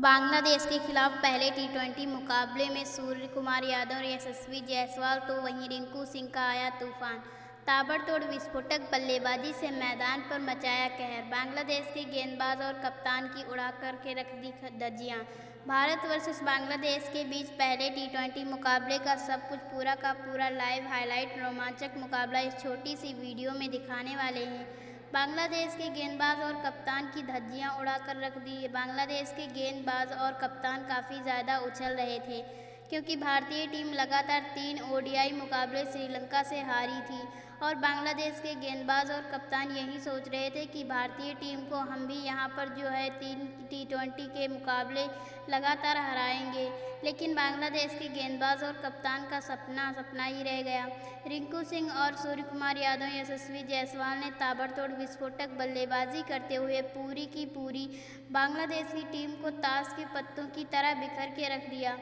बांग्लादेश के खिलाफ पहले टी20 मुकाबले में सूर्य कुमार यादव और यशस्वी जायसवाल तो वहीं रिंकू सिंह का आया तूफान। ताबड़तोड़ विस्फोटक बल्लेबाजी से मैदान पर मचाया कहर। बांग्लादेश के गेंदबाज और कप्तान की उड़ा करके रख दी धज्जियां। भारत वर्सेस बांग्लादेश के बीच पहले टी20 मुकाबले का सब कुछ पूरा का पूरा लाइव हाईलाइट रोमांचक मुकाबला इस छोटी सी वीडियो में दिखाने वाले हैं। बांग्लादेश के गेंदबाज और कप्तान की धज्जियां उड़ाकर रख दी। बांग्लादेश के गेंदबाज और कप्तान काफ़ी ज़्यादा उछल रहे थे क्योंकि भारतीय टीम लगातार 3 ओडीआई मुकाबले श्रीलंका से हारी थी और बांग्लादेश के गेंदबाज और कप्तान यही सोच रहे थे कि भारतीय टीम को हम भी यहां पर जो है 3 टी20 के मुकाबले लगातार हराएंगे। लेकिन बांग्लादेश के गेंदबाज और कप्तान का सपना सपना ही रह गया। रिंकू सिंह और सूर्य कुमार यादव यशस्वी जायसवाल ने ताबड़तोड़ विस्फोटक बल्लेबाजी करते हुए पूरी की पूरी बांग्लादेश की टीम को ताश के पत्तों की तरह बिखर के रख दिया।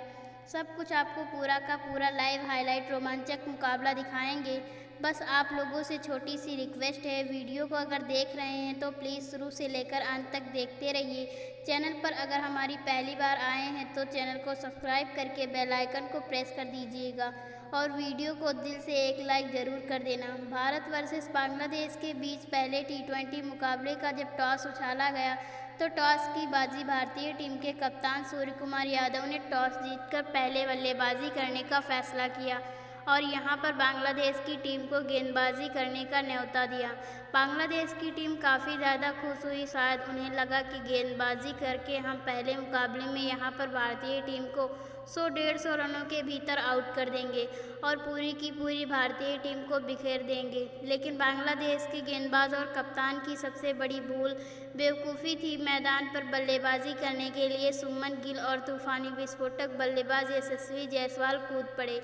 सब कुछ आपको पूरा का पूरा लाइव हाईलाइट रोमांचक मुकाबला दिखाएंगे। बस आप लोगों से छोटी सी रिक्वेस्ट है, वीडियो को अगर देख रहे हैं तो प्लीज़ शुरू से लेकर अंत तक देखते रहिए। चैनल पर अगर हमारी पहली बार आए हैं तो चैनल को सब्सक्राइब करके बेल आइकन को प्रेस कर दीजिएगा और वीडियो को दिल से एक लाइक ज़रूर कर देना। भारत वर्सेस बांग्लादेश के बीच पहले टी20 मुकाबले का जब टॉस उछाला गया तो टॉस की बाजी भारतीय टीम के कप्तान सूर्य कुमार यादव ने टॉस जीतकर पहले बल्लेबाजी करने का फैसला किया और यहां पर बांग्लादेश की टीम को गेंदबाजी करने का न्योता दिया। बांग्लादेश की टीम काफ़ी ज़्यादा खुश हुई। शायद उन्हें लगा कि गेंदबाजी करके हम पहले मुकाबले में यहां पर भारतीय टीम को 100-150 रनों के भीतर आउट कर देंगे और पूरी की पूरी भारतीय टीम को बिखेर देंगे। लेकिन बांग्लादेश के गेंदबाज और कप्तान की सबसे बड़ी भूल बेवकूफ़ी थी। मैदान पर बल्लेबाजी करने के लिए सुमन गिल और तूफानी विस्फोटक बल्लेबाज यशस्वी जायसवाल कूद पड़े।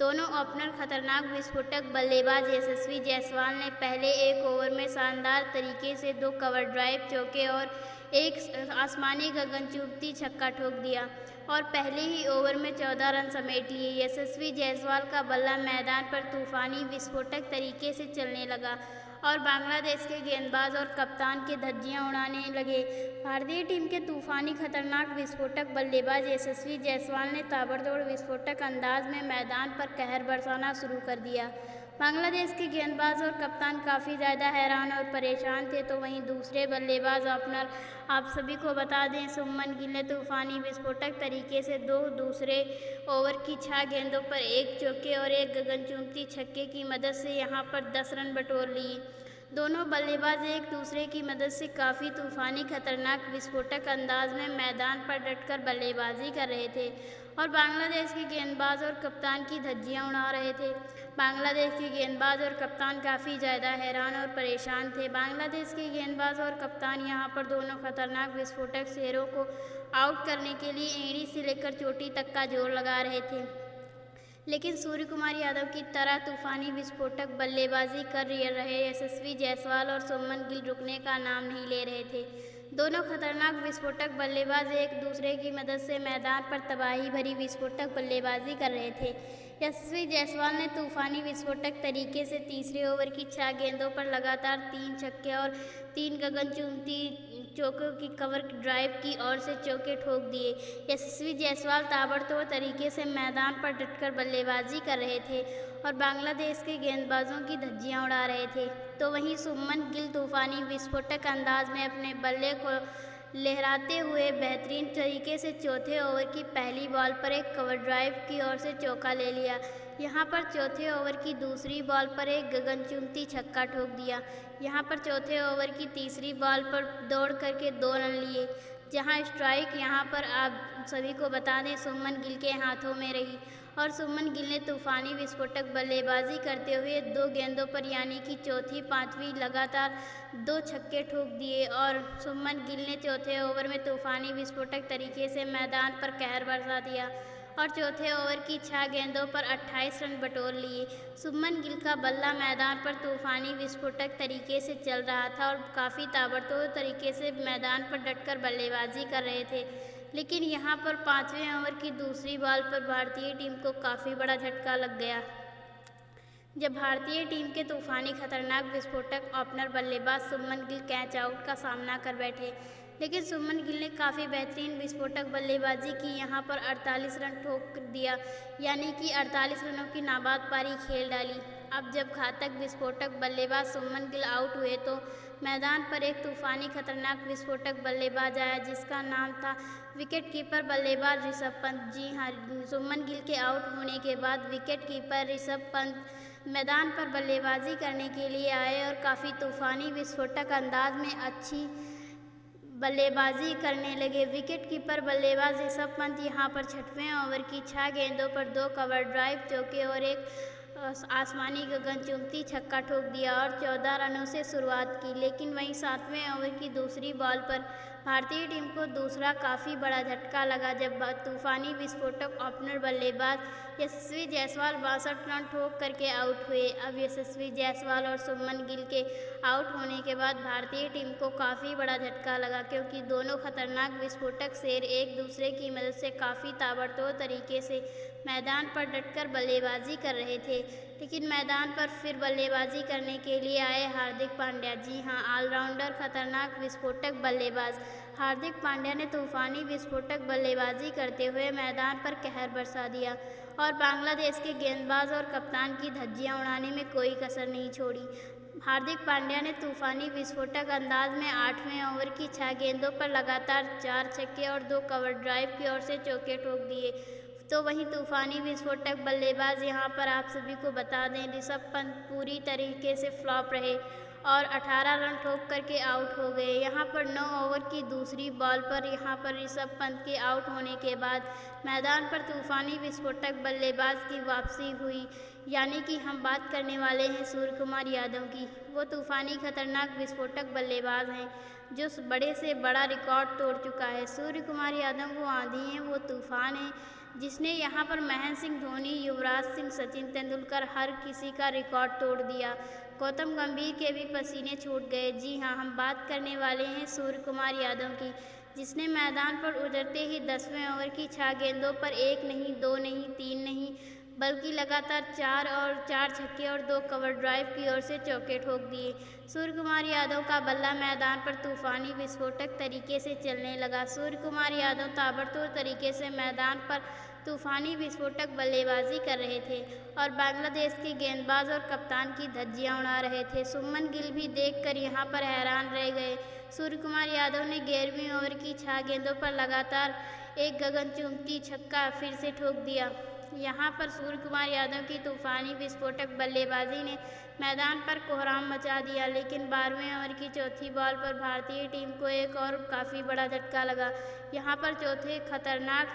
दोनों ओपनर खतरनाक विस्फोटक बल्लेबाज यशस्वी जायसवाल ने पहले एक ओवर में शानदार तरीके से 2 कवर ड्राइव चौके और एक आसमानी गगनचुंबी छक्का ठोक दिया और पहले ही ओवर में 14 रन समेट लिए। यशस्वी जायसवाल का बल्ला मैदान पर तूफानी विस्फोटक तरीके से चलने लगा और बांग्लादेश के गेंदबाज और कप्तान के धज्जियां उड़ाने लगे। भारतीय टीम के तूफानी खतरनाक विस्फोटक बल्लेबाज यशस्वी जायसवाल ने ताबड़तोड़ विस्फोटक अंदाज में मैदान पर कहर बरसाना शुरू कर दिया। बांग्लादेश के गेंदबाज और कप्तान काफ़ी ज़्यादा हैरान और परेशान थे। तो वहीं दूसरे बल्लेबाज ओपनर आप सभी को बता दें सुमन गिल ने तूफानी विस्फोटक तरीके से 2 दूसरे ओवर की 6 गेंदों पर 1 चौके और एक गगनचुंबी छक्के की मदद से यहां पर 10 रन बटोर लिए। दोनों बल्लेबाज एक दूसरे की मदद से काफ़ी तूफानी खतरनाक विस्फोटक अंदाज में मैदान पर डटकर बल्लेबाजी कर रहे थे और बांग्लादेश के गेंदबाज और कप्तान की धज्जियां उड़ा रहे थे। बांग्लादेश के गेंदबाज और कप्तान काफ़ी ज़्यादा हैरान और परेशान थे। बांग्लादेश के गेंदबाज और कप्तान यहां पर दोनों खतरनाक विस्फोटक शेरों को आउट करने के लिए एड़ी से लेकर चोटी तक का जोर लगा रहे थे। लेकिन सूर्य कुमार यादव की तरह तूफानी विस्फोटक बल्लेबाजी कर रहे यशस्वी जायसवाल और सुमन गिल रुकने का नाम नहीं ले रहे थे। दोनों खतरनाक विस्फोटक बल्लेबाज एक दूसरे की मदद से मैदान पर तबाही भरी विस्फोटक बल्लेबाजी कर रहे थे। यशस्वी जायसवाल ने तूफानी विस्फोटक तरीके से तीसरे ओवर की 6 गेंदों पर लगातार 3 छक्के और 3 गगनचुंबी चौकों की कवर ड्राइव की ओर से चौके ठोक दिए। यशस्वी जायसवाल ताबड़तोड़ तरीके से मैदान पर डटकर बल्लेबाजी कर रहे थे और बांग्लादेश के गेंदबाजों की धज्जियां उड़ा रहे थे। तो वहीं सुमन गिल तूफानी विस्फोटक अंदाज में अपने बल्ले को लहराते हुए बेहतरीन तरीके से चौथे ओवर की पहली बॉल पर एक कवर ड्राइव की ओर से चौका ले लिया। यहां पर चौथे ओवर की दूसरी बॉल पर एक गगनचुंबी छक्का ठोक दिया। यहां पर चौथे ओवर की तीसरी बॉल पर दौड़ करके 2 रन लिए, जहां स्ट्राइक यहां पर आप सभी को बता दें सुमन गिल के हाथों में रही और सुमन गिल ने तूफानी विस्फोटक बल्लेबाजी करते हुए 2 गेंदों पर यानी कि चौथी पांचवी लगातार 2 छक्के ठोक दिए और सुमन गिल ने चौथे ओवर में तूफानी विस्फोटक तरीके से मैदान पर कहर बरसा दिया और चौथे ओवर की 6 गेंदों पर 28 रन बटोर लिए। सुमन गिल का बल्ला मैदान पर तूफानी विस्फोटक तरीके से चल रहा था और काफ़ी ताबड़तोड़ तरीके से मैदान पर डटकर बल्लेबाजी कर रहे थे। लेकिन यहां पर 5वें ओवर की दूसरी बॉल पर भारतीय टीम को काफ़ी बड़ा झटका लग गया जब भारतीय टीम के तूफानी खतरनाक विस्फोटक ओपनर बल्लेबाज सुमन गिल कैच आउट का सामना कर बैठे। लेकिन शुभमन गिल ने काफ़ी बेहतरीन विस्फोटक बल्लेबाजी की। यहाँ पर 48 रन ठोक दिया, यानी कि 48 रनों की नाबाद पारी खेल डाली। अब जब घातक विस्फोटक बल्लेबाज शुभमन गिल आउट हुए तो मैदान पर एक तूफानी खतरनाक विस्फोटक बल्लेबाज आया, जिसका नाम था विकेट कीपर बल्लेबाज ऋषभ पंत। जी हाँ, शुभमन गिल के आउट होने के बाद विकेट कीपर ऋषभ पंत मैदान पर बल्लेबाजी करने के लिए आए और काफ़ी तूफानी विस्फोटक अंदाज में अच्छी बल्लेबाजी करने लगे। विकेट कीपर बल्लेबाज ऋषभ पंत यहाँ पर 6वें ओवर की 6 गेंदों पर 2 कवर ड्राइव, चौके और एक आसमानी गगनचुंबी छक्का ठोक दिया और 14 रनों से शुरुआत की। लेकिन वहीं 7वें ओवर की दूसरी बॉल पर भारतीय टीम को दूसरा काफ़ी बड़ा झटका लगा, जब तूफानी विस्फोटक ओपनर बल्लेबाज यशस्वी जायसवाल 62 रन ठोक करके आउट हुए। अब यशस्वी जायसवाल और शुभमन गिल के आउट होने के बाद भारतीय टीम को काफ़ी बड़ा झटका लगा, क्योंकि दोनों खतरनाक विस्फोटक शेर एक दूसरे की मदद से काफ़ी ताबड़तोड़ तरीके से मैदान पर डटकर बल्लेबाजी कर रहे थे। लेकिन मैदान पर फिर बल्लेबाजी करने के लिए आए हार्दिक पांड्या। जी हां, ऑलराउंडर खतरनाक विस्फोटक बल्लेबाज हार्दिक पांड्या ने तूफानी विस्फोटक बल्लेबाजी करते हुए मैदान पर कहर बरसा दिया और बांग्लादेश के गेंदबाज और कप्तान की धज्जियां उड़ाने में कोई कसर नहीं छोड़ी। हार्दिक पांड्या ने तूफानी विस्फोटक अंदाज में 8वें ओवर की 6 गेंदों पर लगातार 4 छक्के और 2 कवर ड्राइव की ओर से चौके ठोक दिए। तो वहीं तूफानी विस्फोटक बल्लेबाज यहाँ पर आप सभी को बता दें, ऋषभ पंत पूरी तरीके से फ्लॉप रहे और 18 रन ठोक करके आउट हो गए। यहाँ पर 9 ओवर की दूसरी बॉल पर यहाँ पर ऋषभ पंत के आउट होने के बाद मैदान पर तूफानी विस्फोटक बल्लेबाज की वापसी हुई, यानी कि हम बात करने वाले हैं सूर्य कुमार यादव की। वो तूफानी खतरनाक विस्फोटक बल्लेबाज हैं जो बड़े से बड़ा रिकॉर्ड तोड़ चुका है। सूर्य कुमार यादव वो आंधी हैं, वो तूफान हैं, जिसने यहाँ पर महेंद्र सिंह धोनी, युवराज सिंह, सचिन तेंदुलकर हर किसी का रिकॉर्ड तोड़ दिया। गौतम गंभीर के भी पसीने छूट गए। जी हाँ, हम बात करने वाले हैं सूर्य कुमार यादव की, जिसने मैदान पर उतरते ही 10वें ओवर की 6 गेंदों पर 1 नहीं, 2 नहीं, 3 नहीं, बल्कि लगातार 4 छक्के और 2 कवर ड्राइव की ओर से चौके ठोक दिए। सूर्य कुमार यादव का बल्ला मैदान पर तूफानी विस्फोटक तरीके से चलने लगा। सूर्य कुमार यादव ताबड़तोड़ तरीके से मैदान पर तूफानी विस्फोटक बल्लेबाजी कर रहे थे और बांग्लादेश के गेंदबाज और कप्तान की धज्जियां उड़ा रहे थे। शुभमन गिल भी देखकर यहां पर हैरान रह गए। सूर्य कुमार यादव ने 11वीं ओवर की 6 गेंदों पर लगातार एक गगनचुंबी छक्का फिर से ठोक दिया। यहाँ पर सूर्य कुमार यादव की तूफानी विस्फोटक बल्लेबाजी ने मैदान पर कोहराम मचा दिया। लेकिन 12वें ओवर की चौथी बॉल पर भारतीय टीम को एक और काफ़ी बड़ा झटका लगा। यहाँ पर चौथे खतरनाक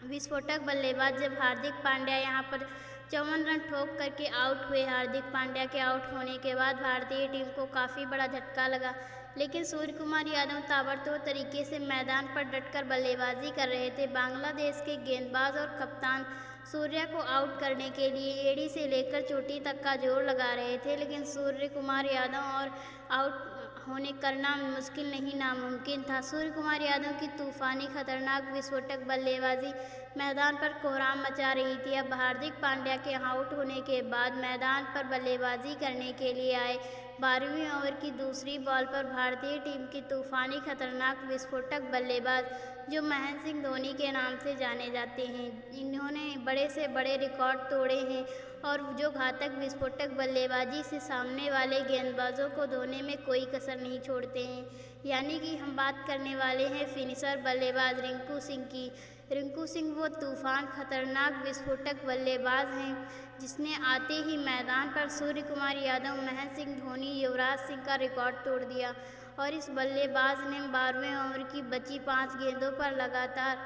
विस्फोटक बल्लेबाज जब हार्दिक पांड्या यहाँ पर 54 रन ठोक करके आउट हुए। हार्दिक पांड्या के आउट होने के बाद भारतीय टीम को काफ़ी बड़ा झटका लगा, लेकिन सूर्य कुमार यादव ताबड़तोड़ तरीके से मैदान पर डटकर बल्लेबाजी कर रहे थे। बांग्लादेश के गेंदबाज और कप्तान सूर्या को आउट करने के लिए एड़ी से लेकर चोटी तक का जोर लगा रहे थे, लेकिन सूर्य कुमार यादव और आउट होने करना मुश्किल नहीं, नामुमकिन था। सूर्य कुमार यादव की तूफानी खतरनाक विस्फोटक बल्लेबाजी मैदान पर कोहराम मचा रही थी। अब हार्दिक पांड्या के आउट होने के बाद मैदान पर बल्लेबाजी करने के लिए आए 12वीं ओवर की दूसरी बॉल पर भारतीय टीम की तूफानी खतरनाक विस्फोटक बल्लेबाज जो महेंद्र सिंह धोनी के नाम से जाने जाते हैं, इन्होंने बड़े से बड़े रिकॉर्ड तोड़े हैं और जो घातक विस्फोटक बल्लेबाजी से सामने वाले गेंदबाजों को धोने में कोई कसर नहीं छोड़ते हैं। यानी कि हम बात करने वाले हैं फिनिशर बल्लेबाज रिंकू सिंह की। रिंकू सिंह वो तूफान खतरनाक विस्फोटक बल्लेबाज हैं जिसने आते ही मैदान पर सूर्य कुमार यादव, महेंद्र सिंह धोनी, युवराज सिंह का रिकॉर्ड तोड़ दिया और इस बल्लेबाज ने 12वें ओवर की बची 5 गेंदों पर लगातार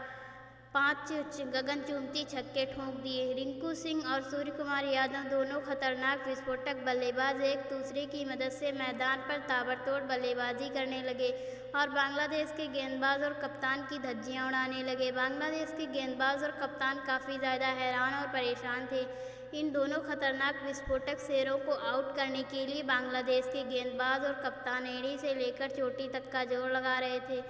5 गगनचुंबी छक्के ठोक दिए। रिंकू सिंह और सूर्य कुमार यादव दोनों खतरनाक विस्फोटक बल्लेबाज एक दूसरे की मदद से मैदान पर ताबड़तोड़ बल्लेबाजी करने लगे और बांग्लादेश के गेंदबाज और कप्तान की धज्जियां उड़ाने लगे। बांग्लादेश के गेंदबाज और कप्तान काफ़ी ज़्यादा हैरान और परेशान थे। इन दोनों खतरनाक विस्फोटक शेरों को आउट करने के लिए बांग्लादेश के गेंदबाज और कप्तान एड़ी से लेकर चोटी तक का जोर लगा रहे थे,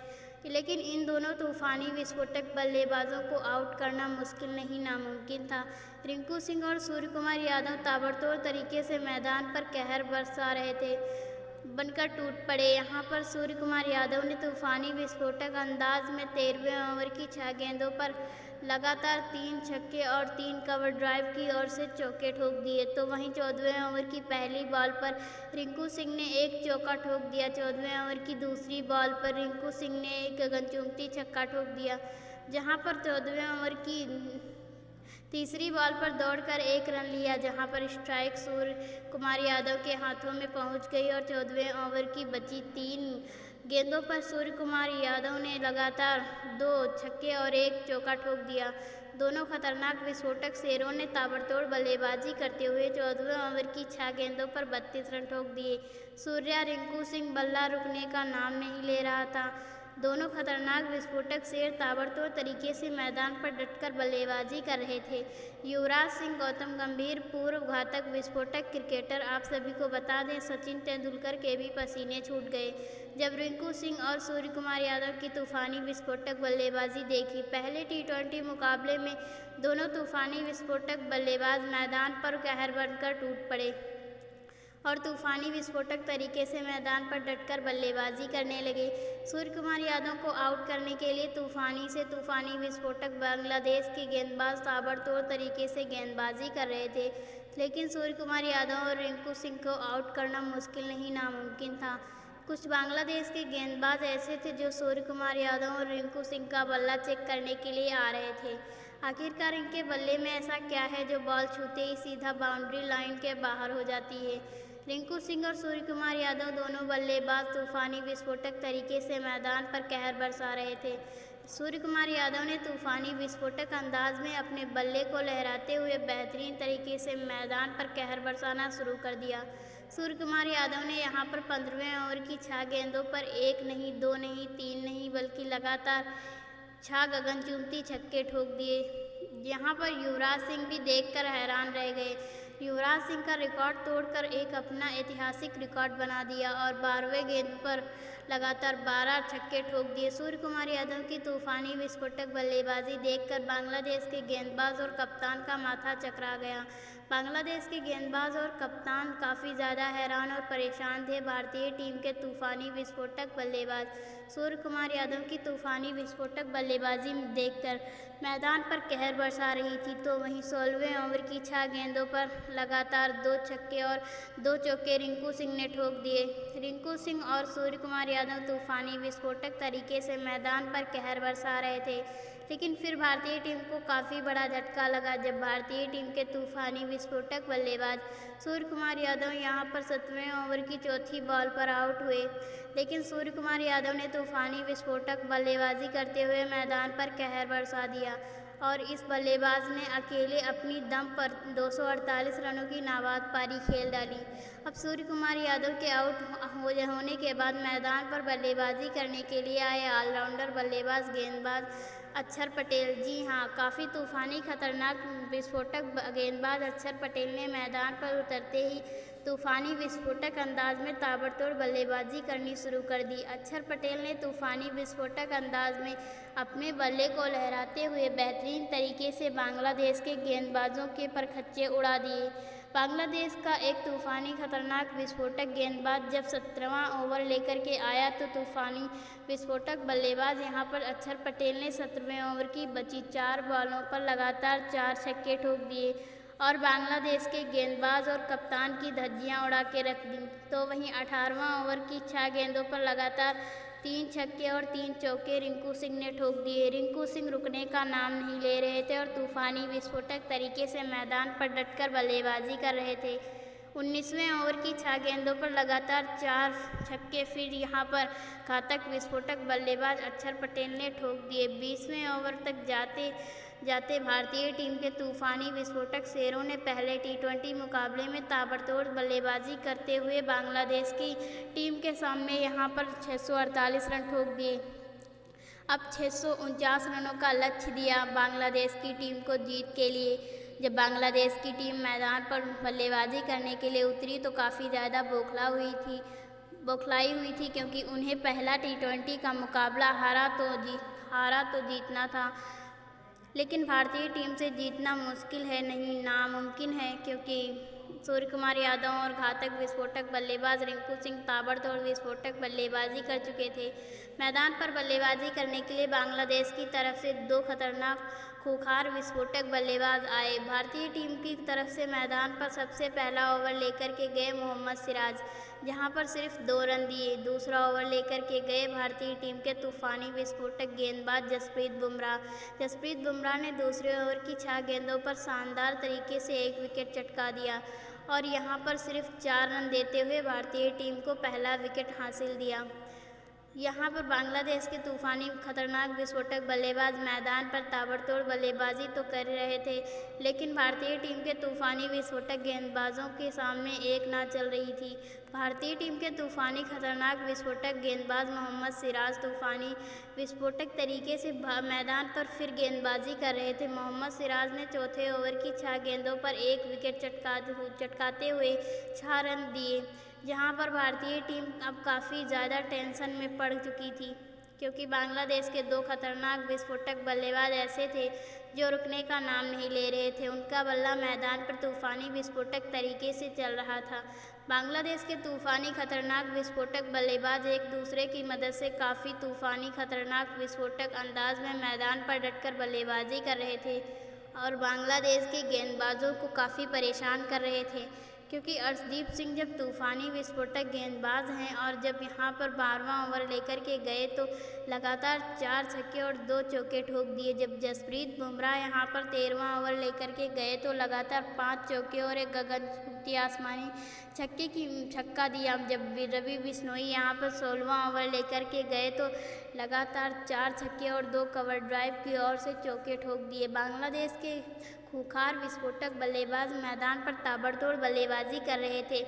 लेकिन इन दोनों तूफानी विस्फोटक बल्लेबाजों को आउट करना मुश्किल नहीं, नामुमकिन था। रिंकू सिंह और सूर्य कुमार यादव ताबड़तोड़ तरीके से मैदान पर कहर बरसा रहे थे। बनकर टूट पड़े। यहाँ पर सूर्य कुमार यादव ने तूफानी विस्फोटक अंदाज में 13वें ओवर की 6 गेंदों पर लगातार 3 छक्के और 3 कवर ड्राइव की ओर से चौके ठोक दिए। तो वहीं 14वें ओवर की पहली बॉल पर रिंकू सिंह ने एक चौका ठोक दिया। 14वें ओवर की दूसरी बॉल पर रिंकू सिंह ने एक गगनचुंबी छक्का ठोक दिया, जहां पर 14वें ओवर की तीसरी बॉल पर दौड़कर 1 रन लिया, जहां पर स्ट्राइक सूर्य कुमार यादव के हाथों में पहुंच गई और 14वें ओवर की बची 3 गेंदों पर सूर्य कुमार यादव ने लगातार 2 छक्के और 1 चौका ठोक दिया। दोनों खतरनाक विस्फोटक शेरों ने ताबड़तोड़ बल्लेबाजी करते हुए 14वें ओवर की 6 गेंदों पर 32 रन ठोक दिए। सूर्या रिंकू सिंह बल्ला रुकने का नाम नहीं ले रहा था। दोनों खतरनाक विस्फोटक शेर ताबड़तोड़ तरीके से मैदान पर डटकर बल्लेबाजी कर रहे थे। युवराज सिंह गौतम गंभीर पूर्व घातक विस्फोटक क्रिकेटर। आप सभी को बता दें, सचिन तेंदुलकर के भी पसीने छूट गए जब रिंकू सिंह और सूर्य कुमार यादव की तूफानी विस्फोटक बल्लेबाजी देखी। पहले टी20 मुकाबले में दोनों तूफानी विस्फोटक बल्लेबाज मैदान पर कहर बनकर टूट पड़े और तूफानी विस्फोटक तरीके से मैदान पर डटकर बल्लेबाजी करने लगे। सूर्य कुमार यादव को आउट करने के लिए तूफानी विस्फोटक बांग्लादेश के गेंदबाज ताबड़तोड़ तरीके से गेंदबाजी कर रहे थे, लेकिन सूर्य कुमार यादव और रिंकू सिंह को आउट करना मुश्किल नहीं नामुमकिन था। कुछ बांग्लादेश के गेंदबाज ऐसे थे जो सूर्य कुमार यादव और रिंकू सिंह का बल्ला चेक करने के लिए आ रहे थे। आखिरकार इनके बल्ले में ऐसा क्या है जो बॉल छूते ही सीधा बाउंड्री लाइन के बाहर हो जाती है। रिंकू सिंह और सूर्य कुमार यादव दोनों बल्लेबाज तूफानी विस्फोटक तरीके से मैदान पर कहर बरसा रहे थे। सूर्य कुमार यादव ने तूफानी विस्फोटक अंदाज में अपने बल्ले को लहराते हुए बेहतरीन तरीके से मैदान पर कहर बरसाना शुरू कर दिया। सूर्य कुमार यादव ने यहां पर 15वें ओवर की 6 गेंदों पर 1 नहीं, 2 नहीं, 3 नहीं बल्कि लगातार 6 गगनचुंबी छक्के ठोक दिए। यहाँ पर युवराज सिंह भी देखकर हैरान रह गए। युवराज सिंह का रिकॉर्ड तोड़कर एक अपना ऐतिहासिक रिकॉर्ड बना दिया और 12वें गेंद पर लगातार 12 छक्के ठोक दिए। सूर्य कुमार यादव की तूफानी विस्फोटक बल्लेबाजी देखकर बांग्लादेश के गेंदबाज और कप्तान का माथा चकरा गया। बांग्लादेश के गेंदबाज और कप्तान काफ़ी ज़्यादा हैरान और परेशान थे। भारतीय टीम के तूफानी विस्फोटक बल्लेबाज सूर्य कुमार यादव की तूफानी विस्फोटक बल्लेबाजी देखकर मैदान पर कहर बरसा रही थी। तो वहीं 16वें ओवर की 6 गेंदों पर लगातार 2 छक्के और 2 चौके रिंकू सिंह ने ठोक दिए। रिंकू सिंह और सूर्य कुमार यादव तूफानी विस्फोटक तरीके से मैदान पर कहर बरसा रहे थे, लेकिन फिर भारतीय टीम को काफ़ी बड़ा झटका लगा जब भारतीय टीम के तूफानी विस्फोटक बल्लेबाज सूर्य कुमार यादव यहां पर 7वें ओवर की चौथी बॉल पर आउट हुए। लेकिन सूर्य कुमार यादव ने तूफानी विस्फोटक बल्लेबाजी करते हुए मैदान पर कहर बरसा दिया और इस बल्लेबाज ने अकेले अपनी दम पर 248 रनों की नाबाद पारी खेल डाली। अब सूर्य कुमार यादव के आउट होने के बाद मैदान पर बल्लेबाजी करने के लिए आए ऑलराउंडर बल्लेबाज गेंदबाज अक्षर पटेल। जी हाँ, काफ़ी तूफानी खतरनाक विस्फोटक गेंदबाज अक्षर पटेल ने मैदान पर उतरते ही तूफानी विस्फोटक अंदाज में ताबड़तोड़ बल्लेबाजी करनी शुरू कर दी। अक्षर पटेल ने तूफानी विस्फोटक अंदाज में अपने बल्ले को लहराते हुए बेहतरीन तरीके से बांग्लादेश के गेंदबाजों के परखच्चे उड़ा दिए। बांग्लादेश का एक तूफानी खतरनाक विस्फोटक गेंदबाज जब 17वां ओवर लेकर के आया तो तूफानी विस्फोटक बल्लेबाज यहां पर अक्षर पटेल ने 17वें ओवर की बची 4 बॉलों पर लगातार 4 छक्के ठोक दिए और बांग्लादेश के गेंदबाज और कप्तान की धज्जियां उड़ा के रख दी। तो वहीं 18वां ओवर की 6 गेंदों पर लगातार 3 छक्के और 3 चौके रिंकू सिंह ने ठोक दिए। रिंकू सिंह रुकने का नाम नहीं ले रहे थे और तूफानी विस्फोटक तरीके से मैदान पर डटकर बल्लेबाजी कर रहे थे। 19वें ओवर की 6 गेंदों पर लगातार 4 छक्के फिर यहां पर घातक विस्फोटक बल्लेबाज अक्षर पटेल ने ठोक दिए। 20वें ओवर तक जाते भारतीय टीम के तूफानी विस्फोटक शेरों ने पहले टी20 मुकाबले में ताबड़तोड़ बल्लेबाजी करते हुए बांग्लादेश की टीम के सामने यहां पर 648 रन ठोक दिए। अब 649 रनों का लक्ष्य दिया बांग्लादेश की टीम को जीत के लिए। जब बांग्लादेश की टीम मैदान पर बल्लेबाजी करने के लिए उतरी तो काफ़ी ज़्यादा बौखलाई हुई थी क्योंकि उन्हें पहला टी20 का मुकाबला हारा तो जीतना था, लेकिन भारतीय टीम से जीतना मुश्किल है नहीं नामुमकिन है, क्योंकि सूर्य कुमार यादव और घातक विस्फोटक बल्लेबाज रिंकू सिंह ताबड़तोड़ विस्फोटक बल्लेबाजी कर चुके थे। मैदान पर बल्लेबाजी करने के लिए बांग्लादेश की तरफ से 2 खतरनाक खूंखार विस्फोटक बल्लेबाज आए। भारतीय टीम की तरफ से मैदान पर सबसे पहला ओवर लेकर के गए मोहम्मद सिराज, जहां पर सिर्फ 2 रन दिए। दूसरा ओवर लेकर के गए भारतीय टीम के तूफानी विस्फोटक गेंदबाज जसप्रीत बुमराह। जसप्रीत बुमराह ने दूसरे ओवर की 6 गेंदों पर शानदार तरीके से 1 विकेट चटका दिया और यहां पर सिर्फ 4 रन देते हुए भारतीय टीम को पहला विकेट हासिल दिया। यहां पर बांग्लादेश के तूफानी खतरनाक विस्फोटक बल्लेबाज मैदान पर ताबड़तोड़ बल्लेबाजी तो कर रहे थे, लेकिन भारतीय टीम के तूफानी विस्फोटक गेंदबाजों के सामने एक ना चल रही थी। भारतीय टीम के तूफानी खतरनाक विस्फोटक गेंदबाज मोहम्मद सिराज तूफानी विस्फोटक तरीके से मैदान पर फिर गेंदबाजी कर रहे थे। मोहम्मद सिराज ने चौथे ओवर की 6 गेंदों पर 1 विकेट चटकाते हुए 6 रन दिए, जहां पर भारतीय टीम अब काफ़ी ज़्यादा टेंशन में पड़ चुकी थी, क्योंकि बांग्लादेश के 2 खतरनाक विस्फोटक बल्लेबाज ऐसे थे जो रुकने का नाम नहीं ले रहे थे। उनका बल्ला मैदान पर तूफानी विस्फोटक तरीके से चल रहा था। बांग्लादेश के तूफानी खतरनाक विस्फोटक बल्लेबाज एक दूसरे की मदद से काफ़ी तूफानी खतरनाक विस्फोटक अंदाज में मैदान पर डटकर बल्लेबाजी कर रहे थे और बांग्लादेश के गेंदबाजों को काफ़ी परेशान कर रहे थे, क्योंकि अर्शदीप सिंह जब तूफानी विस्फोटक गेंदबाज हैं और जब यहां पर 12वां ओवर लेकर के गए तो लगातार 4 छक्के और 2 चौके ठोक दिए। जब जसप्रीत बुमराह यहां पर 13वां ओवर लेकर के गए तो लगातार 5 चौके और एक गगनचुंबी आसमानी छक्का दिया। जब रवि बिश्नोई यहां पर 16वां ओवर लेकर के गए तो लगातार 4 छक्के और 2 कवर ड्राइव की ओर से चौके ठोक दिए। बांग्लादेश के खूंखार विस्फोटक बल्लेबाज मैदान पर ताबड़तोड़ बल्लेबाजी कर रहे थे।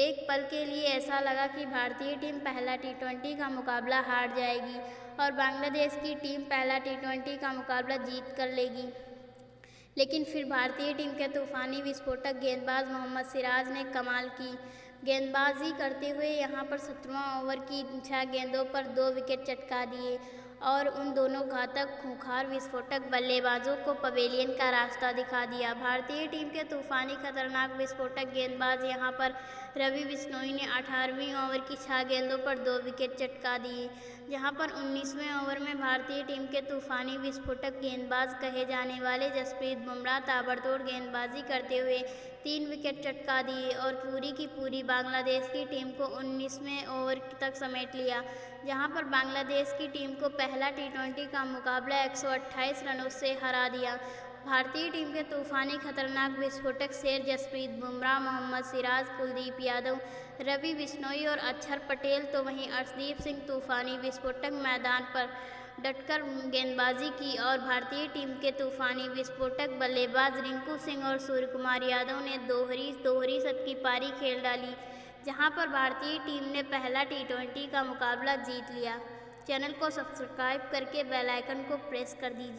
एक पल के लिए ऐसा लगा कि भारतीय टीम पहला T20 का मुकाबला हार जाएगी और बांग्लादेश की टीम पहला T20 का मुकाबला जीत कर लेगी, लेकिन फिर भारतीय टीम के तूफानी विस्फोटक गेंदबाज मोहम्मद सिराज ने कमाल की गेंदबाजी करते हुए यहां पर 17वां ओवर की 6 गेंदों पर 2 विकेट चटका दिए और उन दोनों घातक खूंखार विस्फोटक बल्लेबाजों को पवेलियन का रास्ता दिखा दिया। भारतीय टीम के तूफानी खतरनाक विस्फोटक गेंदबाज यहां पर रवि बिश्नोई ने 18वीं ओवर की 6 गेंदों पर 2 विकेट चटका दिए, जहां पर 19वें ओवर में भारतीय टीम के तूफानी विस्फोटक गेंदबाज कहे जाने वाले जसप्रीत बुमराह ताबड़तोड़ गेंदबाजी करते हुए 3 विकेट चटका दिए और पूरी की पूरी बांग्लादेश की टीम को 19वें ओवर तक समेट लिया, जहां पर बांग्लादेश की टीम को पहला T20 का मुकाबला 128 रनों से हरा दिया। भारतीय टीम के तूफानी खतरनाक विस्फोटक शेर जसप्रीत बुमराह, मोहम्मद सिराज, कुलदीप यादव, रवि बिश्नोई और अक्षर पटेल, तो वहीं अर्शदीप सिंह तूफानी विस्फोटक मैदान पर डटकर गेंदबाजी की और भारतीय टीम के तूफानी विस्फोटक बल्लेबाज रिंकू सिंह और सूर्य कुमार यादव ने दोहरी शत की पारी खेल डाली, जहां पर भारतीय टीम ने पहला T20 का मुकाबला जीत लिया। चैनल को सब्सक्राइब करके बेल आइकन को प्रेस कर दीजिए।